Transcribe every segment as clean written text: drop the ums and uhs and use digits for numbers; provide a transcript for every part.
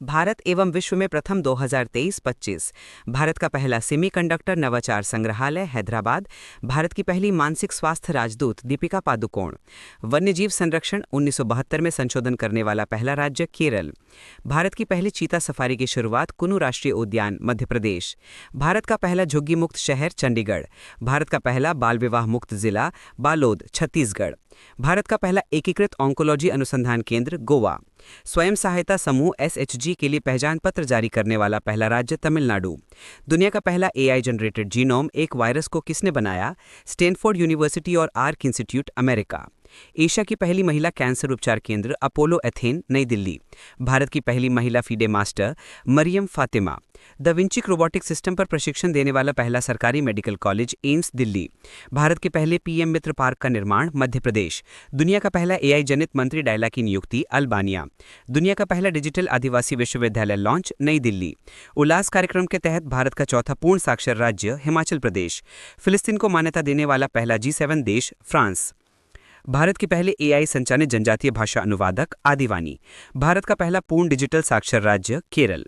भारत एवं विश्व में प्रथम 2023-25। भारत का पहला सेमीकंडक्टर नवाचार संग्रहालय हैदराबाद। भारत की पहली मानसिक स्वास्थ्य राजदूत दीपिका पादुकोण। वन्यजीव संरक्षण 1972 में संशोधन करने वाला पहला राज्य केरल। भारत की पहली चीता सफारी की शुरुआत कुनू राष्ट्रीय उद्यान मध्य प्रदेश। भारत का पहला झुग्गी मुक्त शहर चंडीगढ़। भारत का पहला बाल विवाह मुक्त जिला बालोद छत्तीसगढ़। भारत का पहला एकीकृत ऑन्कोलॉजी अनुसंधान केंद्र गोवा। स्वयं सहायता समूह एसएचजी के लिए पहचान पत्र जारी करने वाला पहला राज्य तमिलनाडु। दुनिया का पहला एआई जनरेटेड जीनोम एक वायरस को किसने बनाया? स्टैनफोर्ड यूनिवर्सिटी और आर्क इंस्टीट्यूट अमेरिका। एशिया की पहली महिला कैंसर उपचार केंद्र अपोलो एथेन नई दिल्ली। भारत की पहली महिला FIDE master Maryam Fatima. The Vinci robotic system पर प्रशिक्षण देने वाला पहला सरकारी मेडिकल कॉलेज एम्स दिल्ली। भारत के पहले पीएम मित्र पार्क का निर्माण मध्य प्रदेश। दुनिया का पहला एआई जनित मंत्री डायला की नियुक्ति अल्बानिया। दुनिया का पहला डिजिटल आदिवासी विश्वविद्यालय लॉन्च नई दिल्ली। उल्लास कार्यक्रम के तहत भारत का चौथा पूर्ण साक्षर राज्य हिमाचल प्रदेश। फिलिस्तीन को मान्यता देने वाला पहला G7 देश फ्रांस। भारत के पहले एआई संचालित जनजातीय भाषा अनुवादक आदिवानी। भारत का पहला पूर्ण डिजिटल साक्षर राज्य केरल।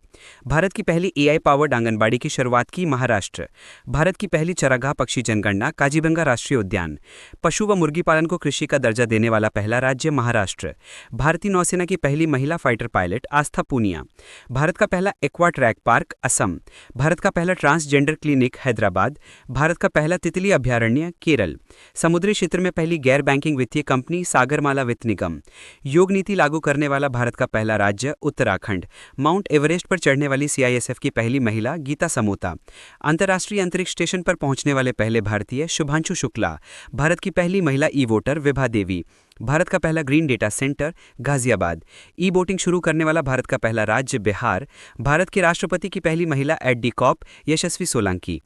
भारत की पहली एआई पावर्ड आंगनबाड़ी की शुरुआत की महाराष्ट्र। भारत की पहली चरागाह पक्षी जनगणना काजीबंगा राष्ट्रीय उद्यान। पशु व मुर्गी पालन को कृषि का दर्जा देने वाला पहला राज्य महाराष्ट्र। भारतीय नौसेना की पहली महिला फाइटर पायलट आस्था पूनिया। भारत का पहला aqua track park Assam. Bharat का पहला ट्रांसजेंडर क्लिनिक हैदराबाद। भारत का पहला तितली अभयारण्य केरल। समुद्री क्षेत्र में पहली गैर बैंकिंग वित्तीय कंपनी सागरमाला वित्त निगम। योग नीति लागू करने वाला भारत का पहला राज्य उत्तराखंड। माउंट एवरेस्ट पर चढ़ने वाली सीआईएसएफ की पहली महिला गीता समोता। अंतर्राष्ट्रीय अंतरिक्ष स्टेशन पर पहुंचने वाले पहले भारतीय शुभांशु शुक्ला। भारत की पहली महिला ई वोटर विभा देवी। भारत का पहला green data centre Ghaziabad. E voting शुरू करने वाला भारत का पहला राज्य बिहार। भारत के राष्ट्रपति की पहली महिला एडडी कॉप यशस्वी सोलंकी।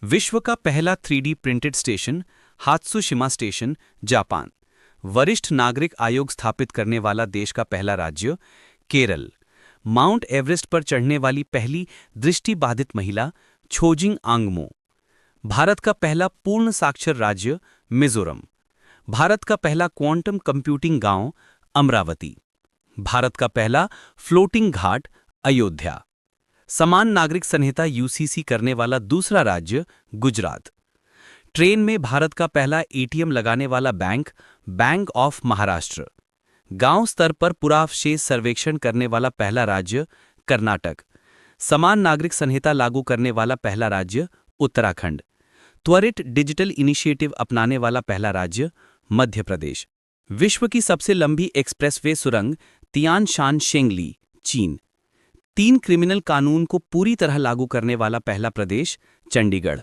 विश्व का पहला 3D printed station Hatsushima station Japan. वरिष्ठ नागरिक आयोग स्थापित करने वाला देश का पहला राज्य केरल। माउंट एवरेस्ट पर चढ़ने वाली पहली दृष्टिबाधित महिला छोजिंग आंगमो। भारत का पहला पूर्ण साक्षर राज्य मिजोरम। भारत का पहला क्वांटम कंप्यूटिंग गांव अमरावती। भारत का पहला फ्लोटिंग घाट अयोध्या। समान नागरिक संहिता यूसीसी करने वाला दूसरा राज्य गुजरात। ट्रेन में भारत का पहला एटीएम लगाने वाला बैंक बैंक ऑफ महाराष्ट्र। गांव स्तर पर पुरावशेष सर्वेक्षण करने वाला पहला राज्य कर्नाटक। समान नागरिक संहिता लागू करने वाला पहला राज्य उत्तराखंड। त्वरित डिजिटल इनिशिएटिव अपनाने वाला पहला राज्य मध्य प्रदेश। विश्व की सबसे लंबी एक्सप्रेसवे सुरंग तियान शान शेंगली चीन। 3 क्रिमिनल कानून को पूरी तरह लागू करने वाला पहला प्रदेश चंडीगढ़।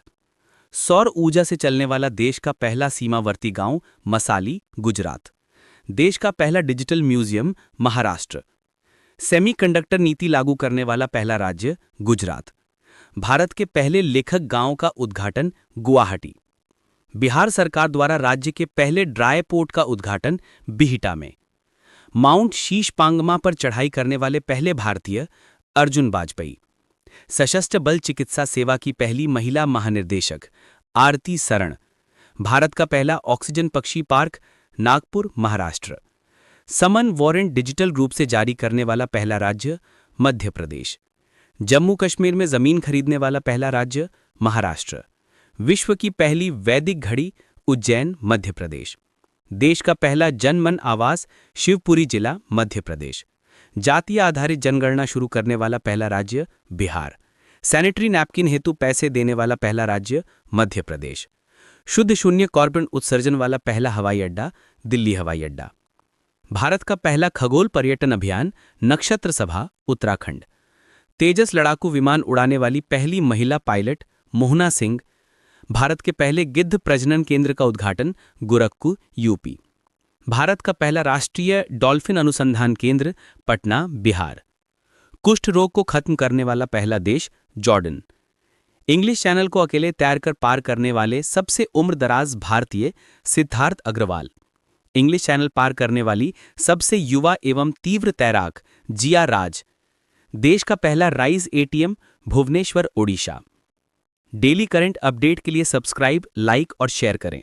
सौर ऊर्जा से चलने वाला देश का पहला सीमावर्ती गांव मसाली गुजरात। देश का पहला डिजिटल म्यूजियम महाराष्ट्र। सेमीकंडक्टर नीति लागू करने वाला पहला राज्य गुजरात। भारत के पहले लेखक गांव का उद्घाटन गुवाहाटी। बिहार सरकार द्वारा राज्य के पहले ड्राई पोर्ट का उद्घाटन बिहिटा में। माउंट शीशपांगमा पर चढ़ाई करने वाले पहले भारतीय अर्जुन बाजपेयी। सशस्त्र बल चिकित्सा सेवा की पहली महिला महानिर्देशक आरती सरण। भारत का पहला ऑक्सीजन पक्षी पार्क नागपुर महाराष्ट्र। समन वारंट डिजिटल रूप से जारी करने वाला पहला राज्य मध्य प्रदेश। जम्मू कश्मीर में जमीन खरीदने वाला पहला राज्य महाराष्ट्र। विश्व की पहली वैदिक घड़ी उज्जैन मध्य प्रदेश। देश का पहला जनमन आवास शिवपुरी जिला मध्य प्रदेश। जातीय आधारित जनगणना शुरू करने वाला पहला राज्य बिहार। सैनिटरी नैपकिन हेतु पैसे देने वाला पहला राज्य मध्य प्रदेश। शुद्ध शून्य कार्बन उत्सर्जन वाला पहला हवाई अड्डा दिल्ली हवाई अड्डा। भारत का पहला खगोल पर्यटन अभियान नक्षत्र सभा उत्तराखंड। तेजस लड़ाकू विमान उड़ाने वाली पहली महिला पायलट मोहना सिंह। भारत के पहले गिद्ध प्रजनन केंद्र का उद्घाटन गोरखपुर यूपी। भारत का पहला राष्ट्रीय डॉल्फिन अनुसंधान केंद्र पटना बिहार। कुष्ठ रोग को खत्म करने वाला पहला देश जॉर्डन। इंग्लिश चैनल को अकेले तैर कर पार करने वाले सबसे उम्रदराज भारतीय सिद्धार्थ अग्रवाल। इंग्लिश चैनल पार करने वाली सबसे युवा एवं तीव्र तैराक जिया राज। देश का पहला rise ATM Bhubaneswar Odisha. Daily current update के लिए सब्सक्राइब लाइक और शेयर करें।